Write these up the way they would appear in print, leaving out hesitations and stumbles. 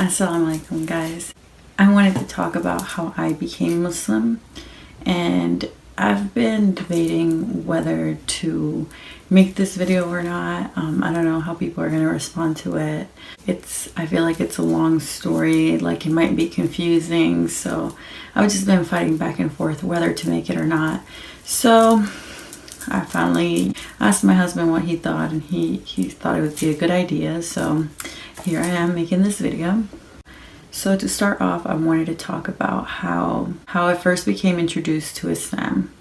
Assalamu alaikum, guys. I wanted to talk about how I became Muslim, and I've been debating whether to make this video or not. I don't know how people are going to respond to it. I feel like it's a long story, like it might be confusing, so I've just been fighting back and forth whether to make it or not. So I finally asked my husband what he thought, and he thought it would be a good idea, so here I am making this video. So to start off, I wanted to talk about how I first became introduced to Islam.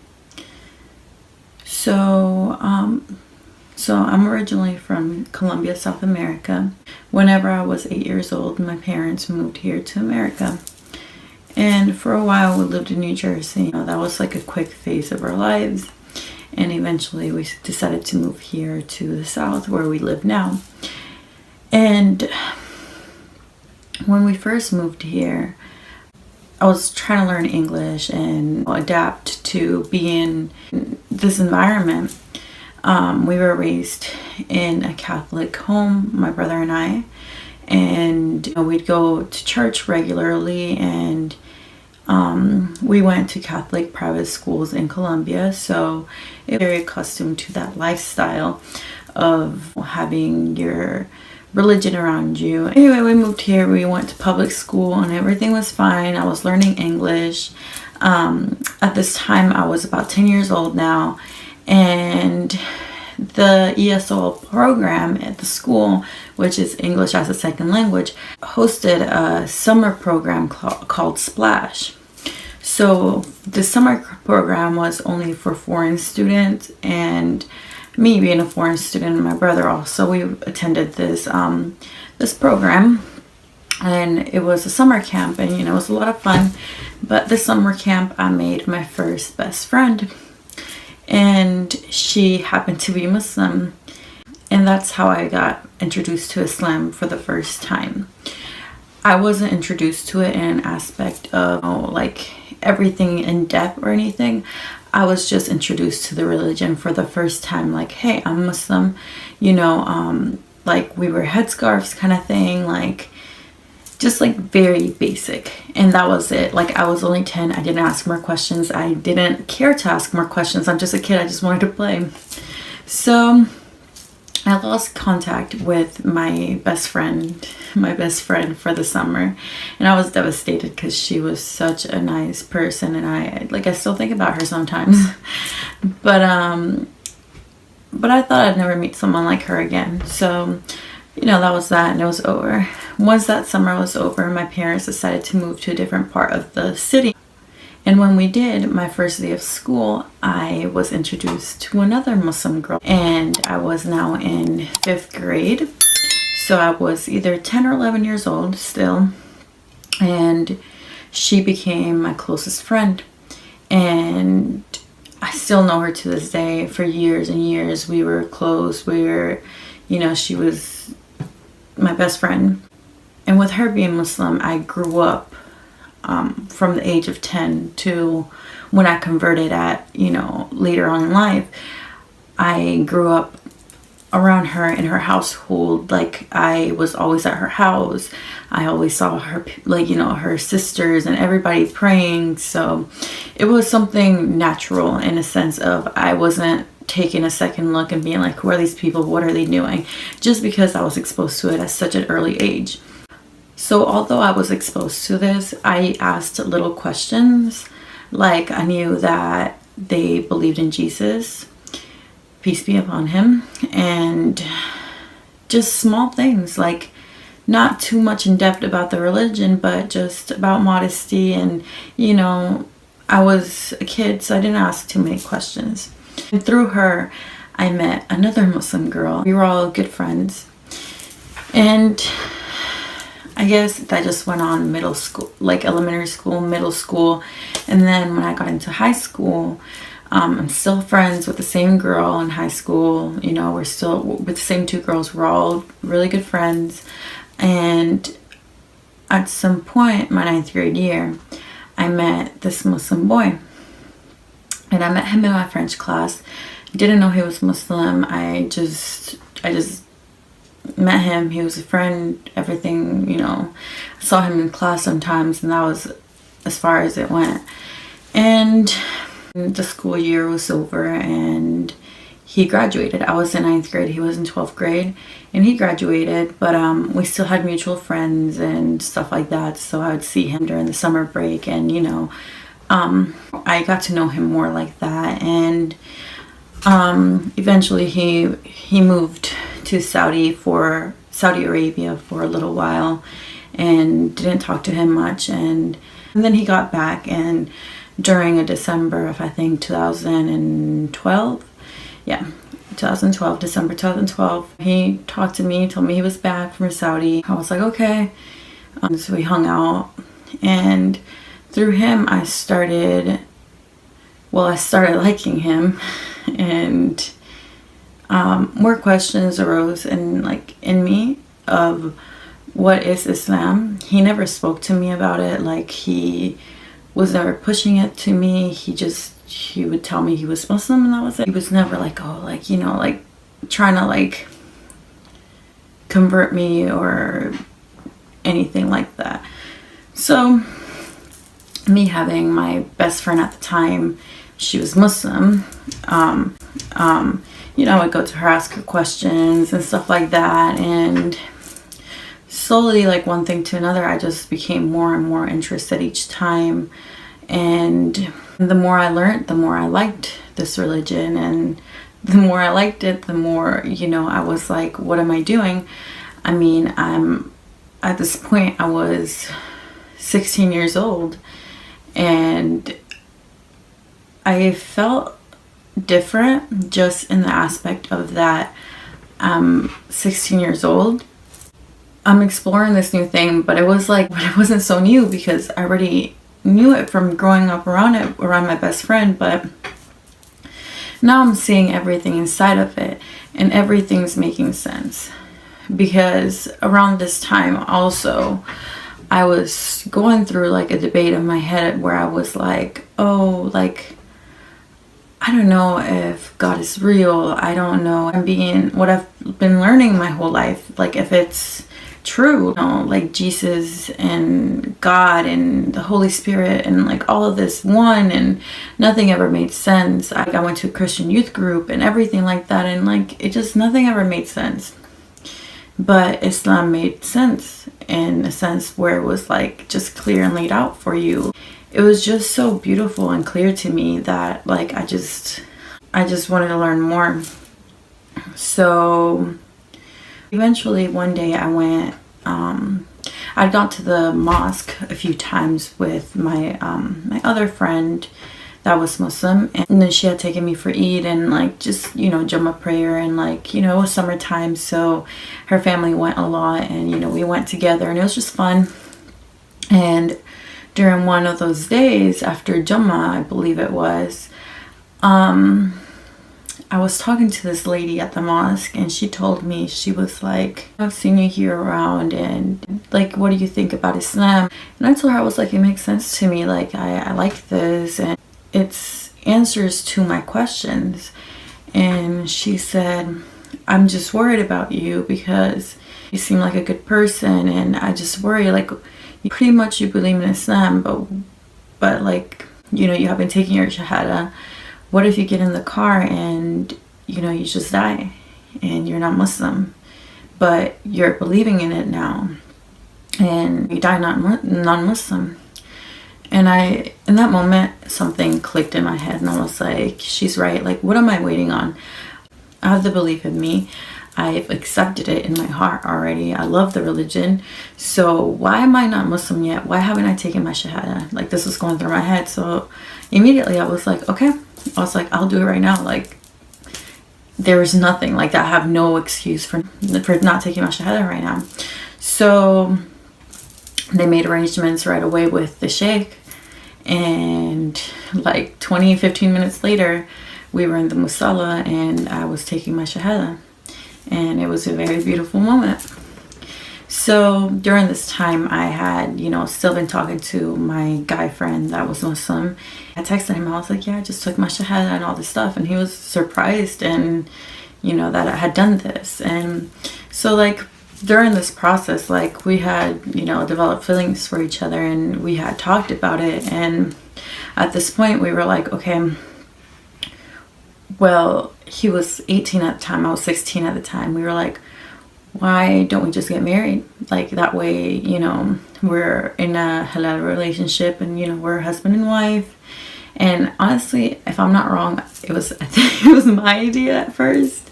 So I'm originally from Colombia, South America. Whenever I was 8 years old, my parents moved here to America. And for a while we lived in New Jersey. That was like a quick phase of our lives. And eventually we decided to move here to the South where we live now. And when we first moved here, I was trying to learn English and adapt to being in this environment. We were raised in a Catholic home, my brother and I, and we'd go to church regularly, and we went to Catholic private schools in Colombia, so it was very accustomed to that lifestyle of having your religion around you. Anyway, we moved here, we went to public school, and everything was fine. I was learning English. At this time, I was about 10 years old now, and the ESL program at the school, which is English as a Second Language, hosted a summer program called Splash. So the summer program was only for foreign students, and me being a foreign student and my brother also, we attended this program, and it was a summer camp, and it was a lot of fun. But this summer camp, I made my first best friend, and she happened to be Muslim, and that's how I got introduced to Islam for the first time. I wasn't introduced to it in an aspect of like everything in depth or anything. I was just introduced to the religion for the first time, like, hey, I'm Muslim, like we wear headscarves kind of thing, like just like very basic, and that was it. Like, I was only 10, I didn't ask more questions, I didn't care to ask more questions, I'm just a kid, I just wanted to play. So I lost contact with my best friend for the summer, and I was devastated because she was such a nice person, and I still think about her sometimes. but I thought I'd never meet someone like her again. So that was that, and it was over. Once that summer was over, my parents decided to move to a different part of the city. And when we did, my first day of school, I was introduced to another Muslim girl, and I was now in 5th grade. So I was either 10 or 11 years old still, and she became my closest friend. And I still know her to this day. For years and years, we were close. She was my best friend. And with her being Muslim, I grew up from the age of 10 to when I converted at, later on in life. I grew up around her in her household. Like, I was always at her house. I always saw her, her sisters and everybody praying. So it was something natural in a sense of I wasn't taking a second look and being like, who are these people? What are they doing? Just because I was exposed to it at such an early age. So although I was exposed to this, I asked little questions. Like, I knew that they believed in Jesus, peace be upon him, and just small things, like not too much in depth about the religion, but just about modesty. And I was a kid, so I didn't ask too many questions. And through her, I met another Muslim girl. We were all good friends, and I guess that just went on middle school, like elementary school, middle school. And then when I got into high school, I'm still friends with the same girl in high school. We're still with the same two girls. We're all really good friends. And at some point, my 9th grade year, I met this Muslim boy. And I met him in my French class. Didn't know he was Muslim. I just met him, he was a friend, everything, you know. I saw him in class sometimes, and that was as far as it went. And the school year was over and he graduated. I was in 9th grade, he was in 12th grade, and he graduated, but we still had mutual friends and stuff like that. So I would see him during the summer break, and you know, I got to know him more like that. And eventually he moved to Saudi Arabia for a little while, and didn't talk to him much. And then he got back, and during a December of, I think, 2012, yeah, 2012, December 2012, he talked to me, told me he was back from Saudi. I was like, okay. So we hung out, and through him I started liking him, and more questions arose in me of what is Islam. He never spoke to me about it. Like, he was never pushing it to me. He would tell me he was Muslim, and that was it. He was never like, oh, like, you know, like trying to like convert me or anything like that. So me having my best friend at the time, she was Muslim, you know, I would go to her, ask her questions and stuff like that, and slowly, like one thing to another, I just became more and more interested each time. And the more I learned, the more I liked this religion, and the more I liked it, the more, you know, I was like, what am I doing? I mean, at this point I was 16 years old, and I felt different just in the aspect of that I'm 16 years old. I'm exploring this new thing, but it wasn't so new because I already knew it from growing up around my best friend. But now I'm seeing everything inside of it, and everything's making sense. Because around this time also, I was going through like a debate in my head where I was like, oh, like, I don't know if God is real. I don't know. What I've been learning my whole life, like if it's true, you know, like Jesus and God and the Holy Spirit and like all of this one, and nothing ever made sense. I went to a Christian youth group and everything like that, and like it just, nothing ever made sense. But Islam made sense in a sense where it was like just clear and laid out for you. It was just so beautiful and clear to me that like I just wanted to learn more. So eventually one day I went, I'd gone to the mosque a few times with my my other friend that was Muslim, and then she had taken me for Eid and like just, you know, Jummah prayer, and like, you know, it was summertime, so her family went a lot, and you know, we went together, and it was just fun. And during one of those days after Jummah, I believe it was, I was talking to this lady at the mosque, and she told me, she was like, I've seen you here around, and like, what do you think about Islam? And I told her, I was like, it makes sense to me, like I like this, and it's answers to my questions. And she said, I'm just worried about you because you seem like a good person, and I just worry, like, pretty much you believe in Islam, but like, you know, you have been taking your shahada. What if you get in the car and, you know, you just die and you're not Muslim, but you're believing in it now, and you die non-Muslim? And in that moment, something clicked in my head, and I was like, she's right. Like, what am I waiting on? I have the belief in me. I've accepted it in my heart already. I love the religion. So why am I not Muslim yet? Why haven't I taken my shahada? Like, this was going through my head. So immediately I was like, okay. I was like, I'll do it right now. Like, there was nothing like that. I have no excuse for not taking my shahada right now. So they made arrangements right away with the sheikh, and like 15 minutes later, we were in the musalla, and I was taking my shahada, and it was a very beautiful moment. So during this time, I had, you know, still been talking to my guy friend that was Muslim. I texted him, I was like, yeah, I just took my shahada and all this stuff, and he was surprised, and that I had done this. And so like during this process, like we had, developed feelings for each other, and we had talked about it. And at this point we were like, okay, well, he was 18 at the time, I was 16 at the time. We were like, why don't we just get married? Like that way, we're in a halal relationship, and we're husband and wife. And honestly, if I'm not wrong, I think it was my idea at first.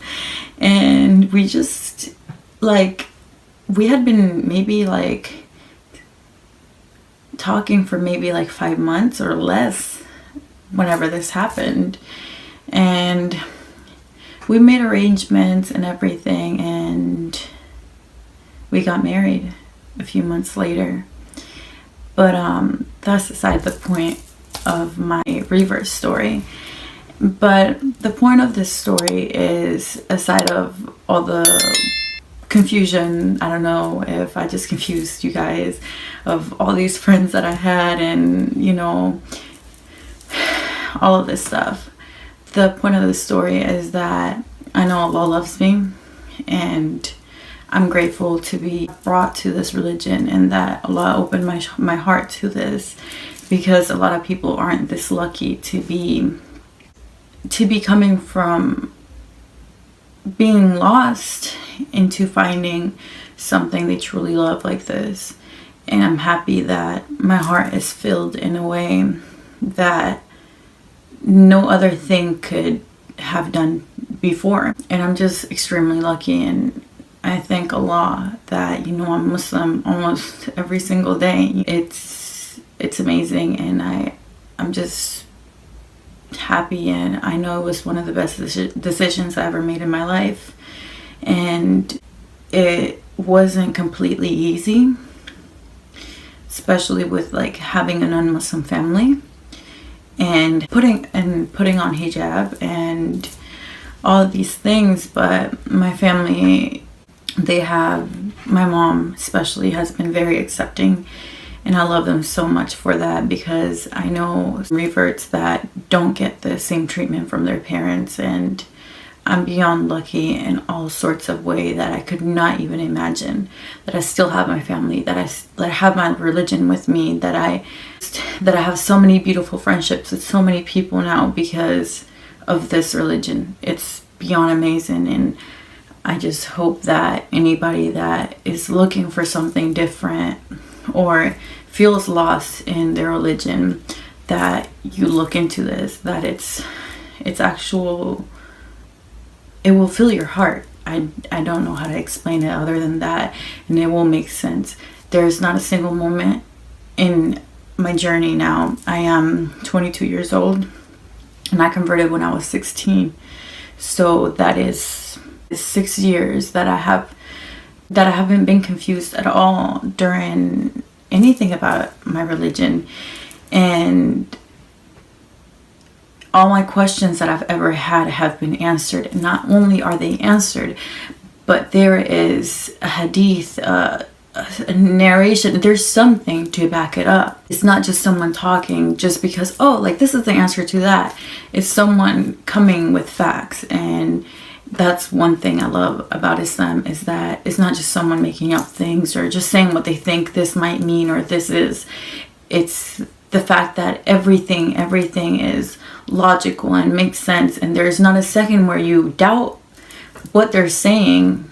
And we just like, we had been maybe like talking for maybe like 5 months or less whenever this happened. And we made arrangements and everything, and we got married a few months later. But that's aside the point of my Revert story. But the point of this story is, aside of all the confusion, I don't know if I just confused you guys, of all these friends that I had, and all of this stuff. The point of the story is that I know Allah loves me, and I'm grateful to be brought to this religion, and that Allah opened my heart to this, because a lot of people aren't this lucky to be coming from being lost into finding something they truly love like this. And I'm happy that my heart is filled in a way that no other thing could have done before. And I'm just extremely lucky, and I thank Allah that I'm Muslim almost every single day. It's amazing, and I'm just happy, and I know it was one of the best decisions I ever made in my life. And it wasn't completely easy, especially with like having a non-Muslim family and putting on hijab and all of these things. But my family, my mom especially has been very accepting, and I love them so much for that, because I know reverts that don't get the same treatment from their parents, and I'm beyond lucky in all sorts of ways that I could not even imagine, that I still have my family, that I have my religion with me, that I have so many beautiful friendships with so many people now because of this religion. It's beyond amazing, and I just hope that anybody that is looking for something different or feels lost in their religion, that you look into this, that it's actual, it will fill your heart. I don't know how to explain it other than that, and it will make sense. There's not a single moment in my journey now. I am 22 years old, and I converted when I was 16. So that is 6 years that I haven't been confused at all during anything about my religion. And all my questions that I've ever had have been answered. And not only are they answered, but there is a hadith, a narration, there's something to back it up. It's not just someone talking just because, oh, like this is the answer to that. It's someone coming with facts. And that's one thing I love about Islam, is that it's not just someone making up things or just saying what they think this might mean or this is. It's the fact that everything is logical and makes sense, and there's not a second where you doubt what they're saying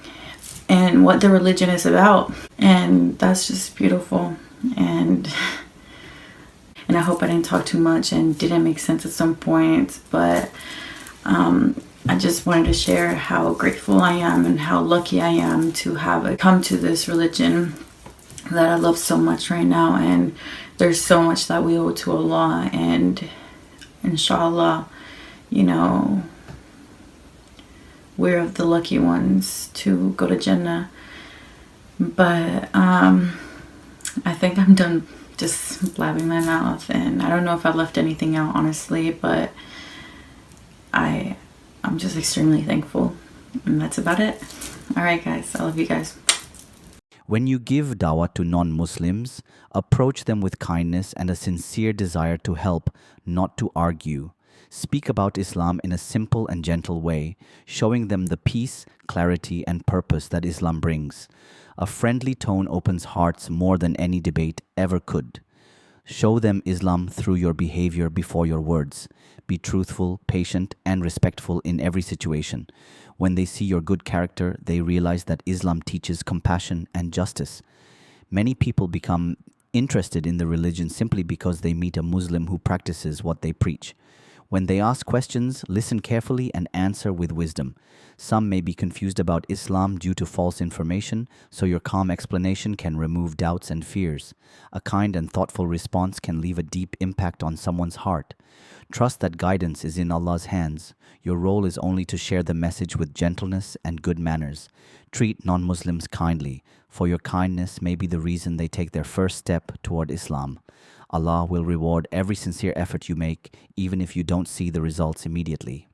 and what the religion is about. And that's just beautiful. And I hope I didn't talk too much and didn't make sense at some points, but I just wanted to share how grateful I am and how lucky I am to have come to this religion that I love so much right now. And there's so much that we owe to Allah, and inshallah, we're of the lucky ones to go to Jannah. But I think I'm done just blabbing my mouth, and I don't know if I left anything out, honestly, but I'm just extremely thankful, and that's about it. All right, guys, I love you guys. When you give dawah to non-Muslims, approach them with kindness and a sincere desire to help, not to argue. Speak about Islam in a simple and gentle way, showing them the peace, clarity, and purpose that Islam brings. A friendly tone opens hearts more than any debate ever could. Show them Islam through your behavior before your words. Be truthful, patient, and respectful in every situation. When they see your good character, they realize that Islam teaches compassion and justice. Many people become interested in the religion simply because they meet a Muslim who practices what they preach. When they ask questions, listen carefully and answer with wisdom. Some may be confused about Islam due to false information, so your calm explanation can remove doubts and fears. A kind and thoughtful response can leave a deep impact on someone's heart. Trust that guidance is in Allah's hands. Your role is only to share the message with gentleness and good manners. Treat non-Muslims kindly, for your kindness may be the reason they take their first step toward Islam. Allah will reward every sincere effort you make, even if you don't see the results immediately.